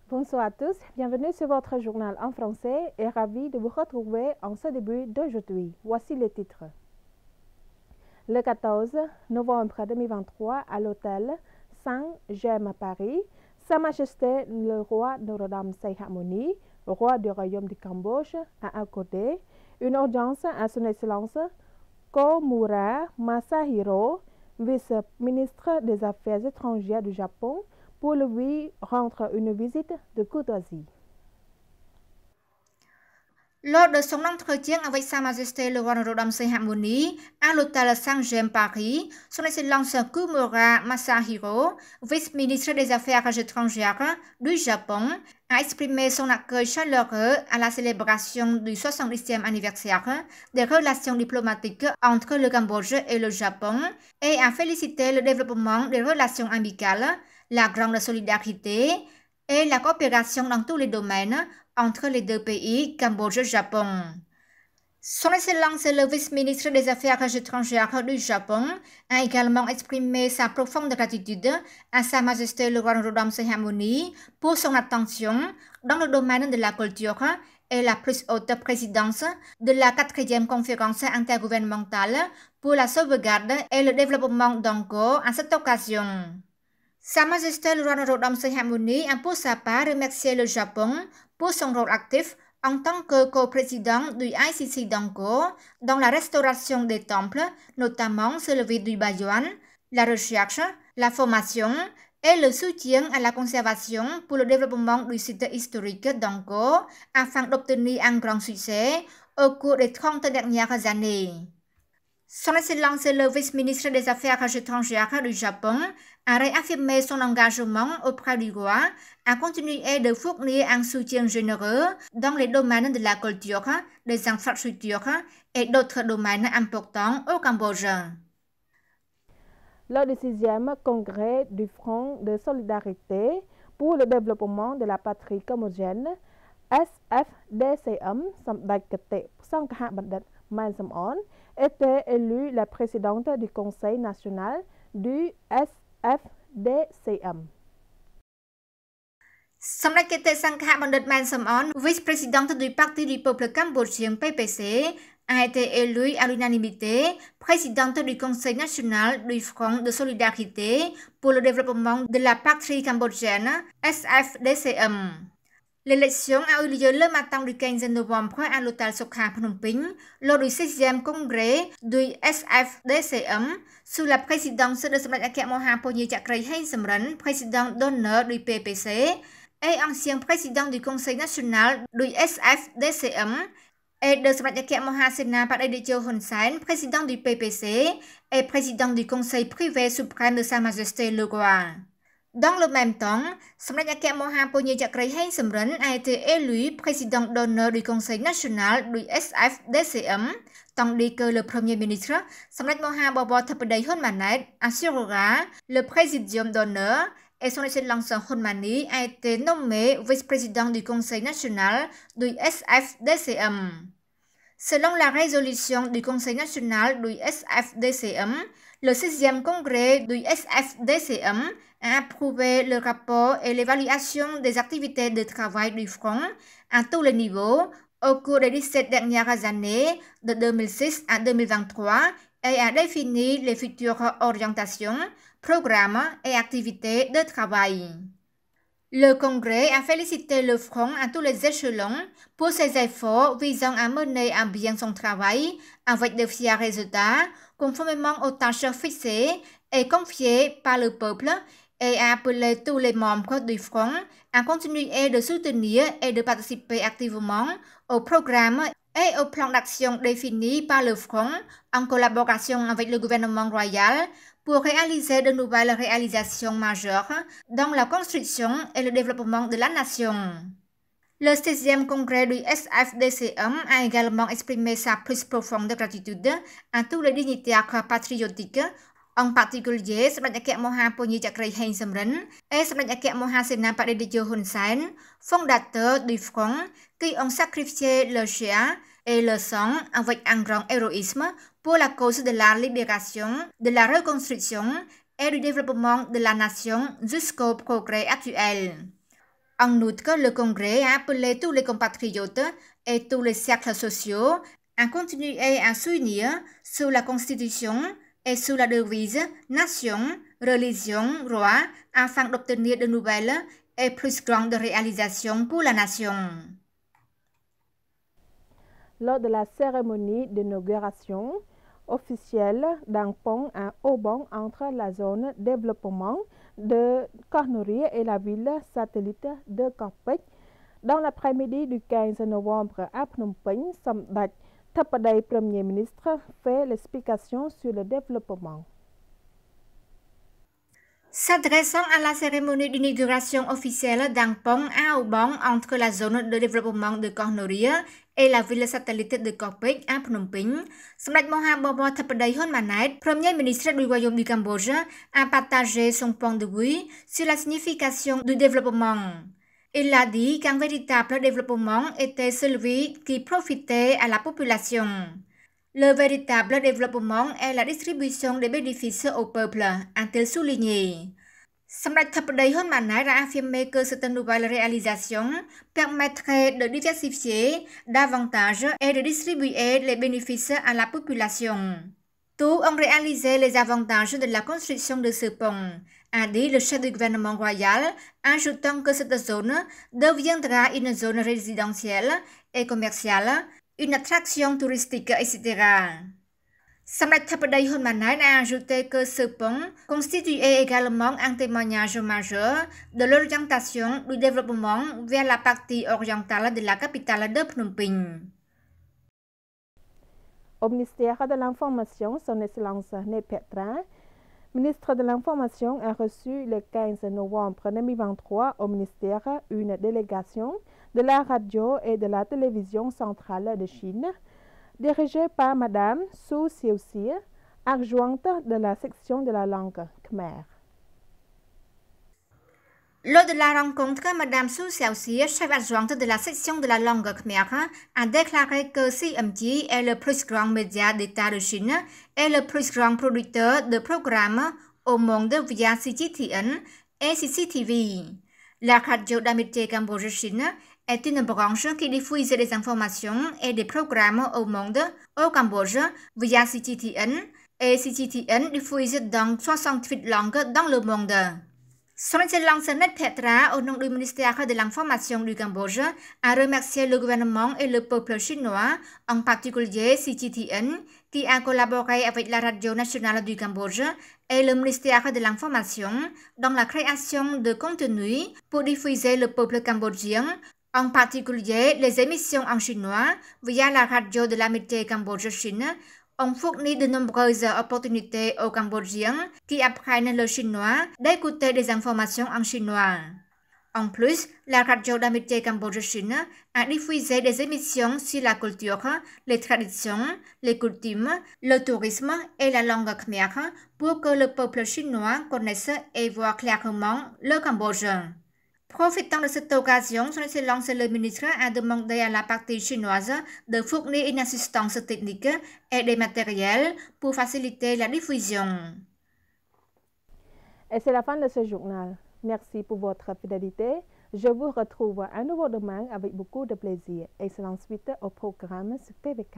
Bonsoir à tous, bienvenue sur votre journal en français et ravi de vous retrouver en ce début d'aujourd'hui. Voici les titres. Le 14 novembre 2023 à l'hôtel Saint-James à Paris, Sa Majesté le roi Norodom Sihamoni, roi du royaume du Cambodge, a accordé une audience à son excellence Komura Masahiro, vice-ministre des Affaires étrangères du Japon, pour lui rendre une visite de courtoisie. Lors de son entretien avec Sa Majesté le roi Norodom Sihamoni à l'hôtel Saint-James Paris, son excellence Komura Masahiro, vice-ministre des Affaires étrangères du Japon, a exprimé son accueil chaleureux à la célébration du 70e anniversaire des relations diplomatiques entre le Cambodge et le Japon et a félicité le développement des relations amicales, la grande solidarité et la coopération dans tous les domaines entre les deux pays, Cambodge et Japon. Son Excellence le vice-ministre des Affaires étrangères du Japon a également exprimé sa profonde gratitude à Sa Majesté le roi Norodom Sihamoni pour son attention dans le domaine de la culture et la plus haute présidence de la 4e conférence intergouvernementale pour la sauvegarde et le développement d'Angkor à cette occasion. Sa Majesté le roi Norodom Sihamoni a pour sa part remercié le Japon pour son rôle actif en tant que co-président du ICC d'Angkor dans la restauration des temples, notamment celui du Bayon, la recherche, la formation et le soutien à la conservation pour le développement du site historique d'Angkor afin d'obtenir un grand succès au cours des 30 dernières années. Son Excellence le vice-ministre des Affaires étrangères du Japon a réaffirmé son engagement auprès du roi à continuer de fournir un soutien généreux dans les domaines de la culture, des infrastructures et d'autres domaines importants au Cambodge. Lors du 6e congrès du Front de solidarité pour le développement de la patrie cambodgienne, SFDCM, était élue la présidente du Conseil national du SFDCM. Samdech Sangha Bandit Man Samon, vice-présidente du Parti du peuple cambodgien PPC, a été élue à l'unanimité présidente du Conseil national du Front de solidarité pour le développement de la patrie cambodgienne, SFDCM. L'élection a eu lieu le matin du 15 novembre à l'hôtel Sokha Phnom Penh lors du 6e congrès du SFDCM sous la présidence de Samdech Akhet Mohampony Chakri Heng Samrin, président d'honneur du PPC et ancien président du Conseil national du SFDCM, et de Samdech Akhet Mohasena Padaditcho Hun Sen, président du PPC et président du Conseil privé suprême de Sa Majesté le roi. Dans le même temps, Samdech Akhet Mohampony Chakri Heng Samrin a été élu président d'honneur du Conseil national du SFDCM, tandis que le Premier ministre Samdech Moha Bobor Thappadey Hun Manet assurera le présidium d'honneur et son Excellence Hun Mani a été nommé vice-président du Conseil national du SFDCM. Selon la résolution du Conseil national du SFDCM, le 6e congrès du SFDCM a approuvé le rapport et l'évaluation des activités de travail du Front à tous les niveaux au cours des 17 dernières années de 2006 à 2023 et a défini les futures orientations, programmes et activités de travail. Le Congrès a félicité le Front à tous les échelons pour ses efforts visant à mener à bien son travail avec de fiers résultats, conformément aux tâches fixées et confiées par le peuple, et a appelé tous les membres du Front à continuer de soutenir et de participer activement au programme et au plan d'action définis par le Front en collaboration avec le gouvernement royal pour réaliser de nouvelles réalisations majeures dans la construction et le développement de la nation. Le 6e congrès du SFDCM a également exprimé sa plus profonde gratitude à tous les dignitaires patriotiques, en particulier Samdech Akhet Mohampony Chakri Heng Samrin et Samdech Akhet Mohasena Padaditcho Hun Sen, fondateurs du Front, qui ont sacrifié le chair et le sang avec un grand héroïsme pour la cause de la libération, de la reconstruction et du développement de la nation jusqu'au progrès actuel. En outre, le Congrès a appelé tous les compatriotes et tous les cercles sociaux à continuer à s'unir sous la Constitution et sous la devise Nation, religion, roi, afin d'obtenir de nouvelles et plus grandes réalisations pour la nation. Lors de la cérémonie d'inauguration officielle d'un pont à haubans entre la zone développement de Cornerie et la ville satellite de Kopech, dans l'après-midi du 15 novembre à Phnom Penh, Samdech Thapadei, Premier ministre, fait l'explication sur le développement. S'adressant à la cérémonie d'inauguration officielle d'un pont à haubans entre la zone de développement de Cornerie et la ville satellite de Kopech à Phnom Penh, Samdech Mahabobor Thapadei Hun Manet, Premier ministre du Royaume du Cambodge, a partagé son point de vue sur la signification du développement. Il a dit qu'un véritable développement était celui qui profitait à la population. Le véritable développement est la distribution des bénéfices au peuple, a-t-il souligné. Samdech Thapadei Hun Manet a affirmé que cette nouvelle réalisation permettrait de diversifier davantage et de distribuer les bénéfices à la population. Tous ont réalisé les avantages de la construction de ce pont, a dit le chef du gouvernement royal, ajoutant que cette zone deviendra une zone résidentielle et commerciale, une attraction touristique, etc. Samdech Thapadei Hun Manet a ajouté que ce pont constituait également un témoignage majeur de l'orientation du développement vers la partie orientale de la capitale de Phnom Penh. Au ministère de l'Information, son Excellence Nepetra, ministre de l'Information, a reçu le 15 novembre 2023 au ministère une délégation de la radio et de la télévision centrale de Chine, dirigée par Madame Su Xiaoxi, adjointe de la section de la langue khmer. Lors de la rencontre, Madame Su Xiaoxi, chef adjointe de la section de la langue khmer, a déclaré que CMG est le plus grand média d'État de Chine et le plus grand producteur de programmes au monde via CGTN et CCTV. La radio d'amitié Cambodge-Chine est une branche qui diffuse des informations et des programmes au monde au Cambodge via CGTN et CGTN diffuse dans 68 langues dans le monde. Son Excellence Nepetra, au nom du ministère de l'Information du Cambodge, a remercié le gouvernement et le peuple chinois, en particulier CGTN, qui a collaboré avec la Radio nationale du Cambodge et le ministère de l'Information dans la création de contenus pour diffuser le peuple cambodgien, en particulier les émissions en chinois via la radio de l'amitié Cambodge-Chine, ont fourni de nombreuses opportunités aux Cambodgiens qui apprennent le chinois d'écouter des informations en chinois. En plus, la radio d'amitié Cambodge-Chine a diffusé des émissions sur la culture, les traditions, les coutumes, le tourisme et la langue khmer pour que le peuple chinois connaisse et voit clairement le Cambodge. Profitant de cette occasion, son Excellence le ministre a demandé à la partie chinoise de fournir une assistance technique et des matériels pour faciliter la diffusion. Et c'est la fin de ce journal. Merci pour votre fidélité. Je vous retrouve à nouveau demain avec beaucoup de plaisir. Excellente suite au programme sur TVK.